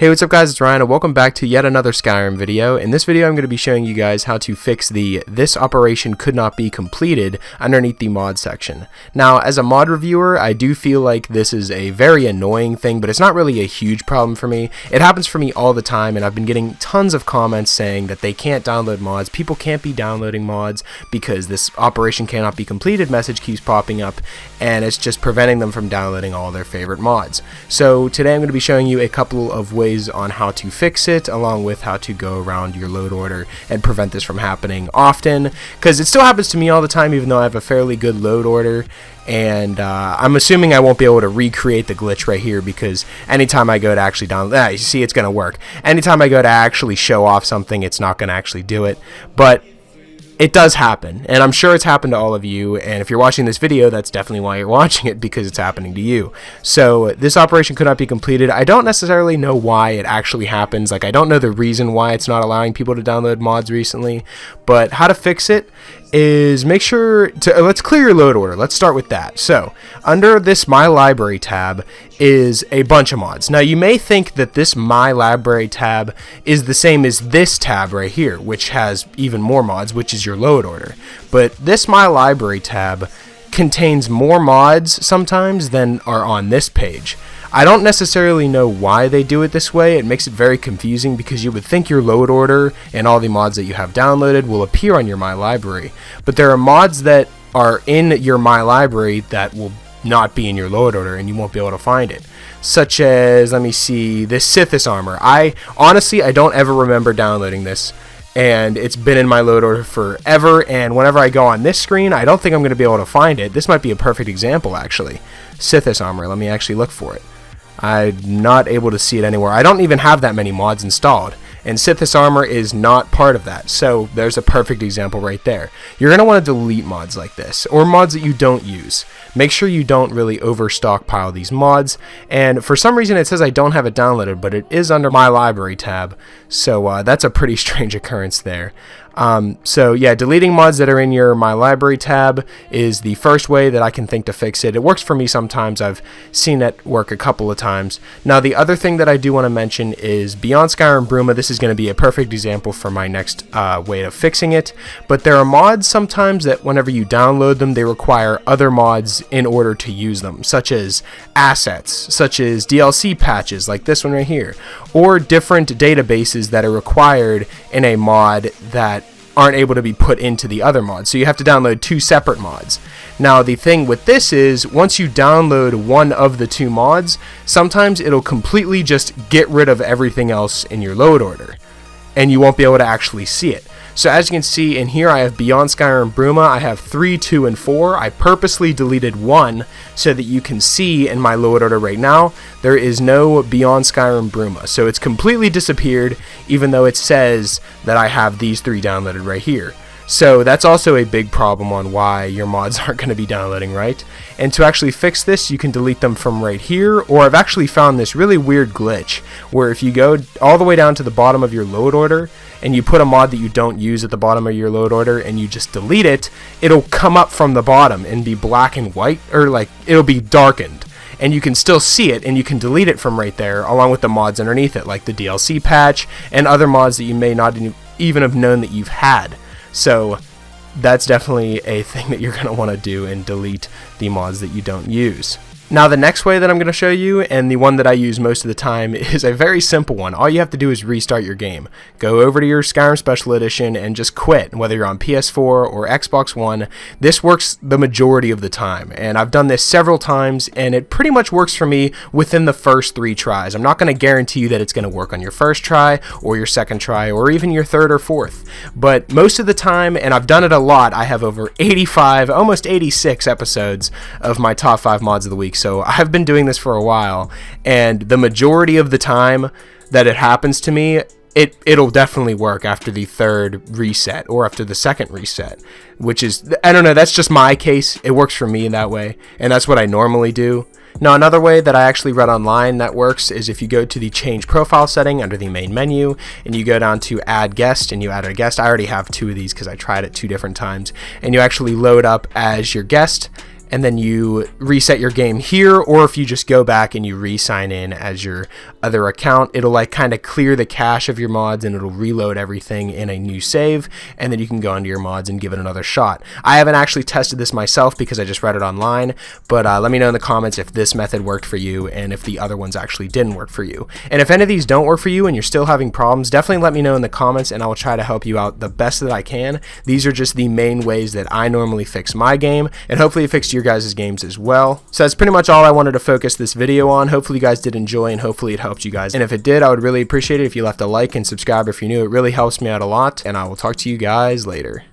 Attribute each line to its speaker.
Speaker 1: Hey, what's up guys, it's Ryan and welcome back to yet another Skyrim video. In this video I'm going to be showing you guys how to fix the "this operation could not be completed" underneath the mod section. Now, as a mod reviewer, I do feel like this is a very annoying thing, but it's not really a huge problem for me. It happens for me all the time, and I've been getting tons of comments saying that they can't download mods. People can't be downloading mods because this operation cannot be completed message keeps popping up, and it's just preventing them from downloading all their favorite mods. So today I'm going to be showing you a couple of ways on how to fix it, along with how to go around your load order and prevent this from happening often, because it still happens to me all the time even though I have a fairly good load order. And I'm assuming I won't be able to recreate the glitch right here, because anytime I go to actually download, you see it's going to work. Anytime I go to actually show off something, it's not going to actually do it, but it does happen, and I'm sure it's happened to all of you, and if you're watching this video, that's definitely why you're watching it, because it's happening to you. So this operation could not be completed. I don't necessarily know why it actually happens. Like, I don't know the reason why it's not allowing people to download mods recently, but how to fix it is make sure to let's clear your load order. Let's start with that. So under this My Library tab is a bunch of mods. Now you may think that this My Library tab is the same as this tab right here, which has even more mods, which is your load order. But this My Library tab contains more mods sometimes than are on this page. I don't necessarily know why they do it this way. It makes it very confusing, because you would think your load order and all the mods that you have downloaded will appear on your My Library, but there are mods that are in your My Library that will not be in your load order, and you won't be able to find it. Such as, let me see, this Sithis armor. I don't ever remember downloading this, and it's been in my load order forever, and whenever I go on this screen, I don't think I'm going to be able to find it. This might be a perfect example, actually. Sithis armor, let me actually look for it. I'm not able to see it anywhere. I don't even have that many mods installed, and Sithis armor is not part of that. So there's a perfect example right there. You're going to want to delete mods like this, or mods that you don't use. Make sure you don't really over stockpile these mods, and for some reason it says I don't have it downloaded, but it is under My Library tab, so that's a pretty strange occurrence there. So yeah, deleting mods that are in your My Library tab is the first way that I can think to fix it. It works for me sometimes. I've seen it work a couple of times. Now the other thing that I do want to mention is beyond Skyrim Bruma. This is going to be a perfect example for my next way of fixing it, but there are mods sometimes that whenever you download them, they require other mods in order to use them, such as assets, such as DLC patches like this one right here, or different databases that are required in a mod that aren't able to be put into the other mods. So you have to download two separate mods. Now the thing with this is, once you download one of the two mods, sometimes it'll completely just get rid of everything else in your load order, and you won't be able to actually see it. So as you can see in here, I have Beyond Skyrim Bruma. I have 3, 2, and 4. I purposely deleted 1 so that you can see in my load order right now, there is no Beyond Skyrim Bruma. So it's completely disappeared, even though it says that I have these 3 downloaded right here. So that's also a big problem on why your mods aren't going to be downloading right. And to actually fix this, you can delete them from right here, or I've actually found this really weird glitch where if you go all the way down to the bottom of your load order and you put a mod that you don't use at the bottom of your load order and you just delete it, it'll come up from the bottom and be black and white, or like it'll be darkened, and you can still see it, and you can delete it from right there along with the mods underneath it, like the DLC patch and other mods that you may not even have known that you've had. So that's definitely a thing that you're going to want to do, and delete the mods that you don't use. Now the next way that I'm going to show you, and the one that I use most of the time, is a very simple one. All you have to do is restart your game. Go over to your Skyrim Special Edition and just quit, whether you're on PS4 or Xbox One. This works the majority of the time, and I've done this several times, and it pretty much works for me within the first 3 tries. I'm not going to guarantee you that it's going to work on your first try, or your second try, or even your third or fourth, but most of the time, and I've done it a lot, I have over 85, almost 86 episodes of my top 5 mods of the week. So I've been doing this for a while, and the majority of the time that it happens to me, it'll definitely work after the 3rd reset or after the 2nd reset, which is, I don't know, that's just my case. It works for me in that way, and that's what I normally do. Now another way that I actually read online that works is if you go to the change profile setting under the main menu and you go down to add guest and you add a guest. I already have 2 of these because I tried it 2 different times, and you actually load up as your guest, and then you reset your game here, or if you just go back and you re-sign in as your other account, it'll like kind of clear the cache of your mods and it'll reload everything in a new save, and then you can go into your mods and give it another shot. I haven't actually tested this myself because I just read it online, but let me know in the comments if this method worked for you and if the other ones actually didn't work for you. And if any of these don't work for you and you're still having problems, definitely let me know in the comments and I will try to help you out the best that I can. These are just the main ways that I normally fix my game, and hopefully it fixed your guys' games as well. So that's pretty much all I wanted to focus this video on. Hopefully you guys did enjoy and hopefully it helped you guys. And if it did, I would really appreciate it if you left a like and subscribe if you're new. It really helps me out a lot, and I will talk to you guys later.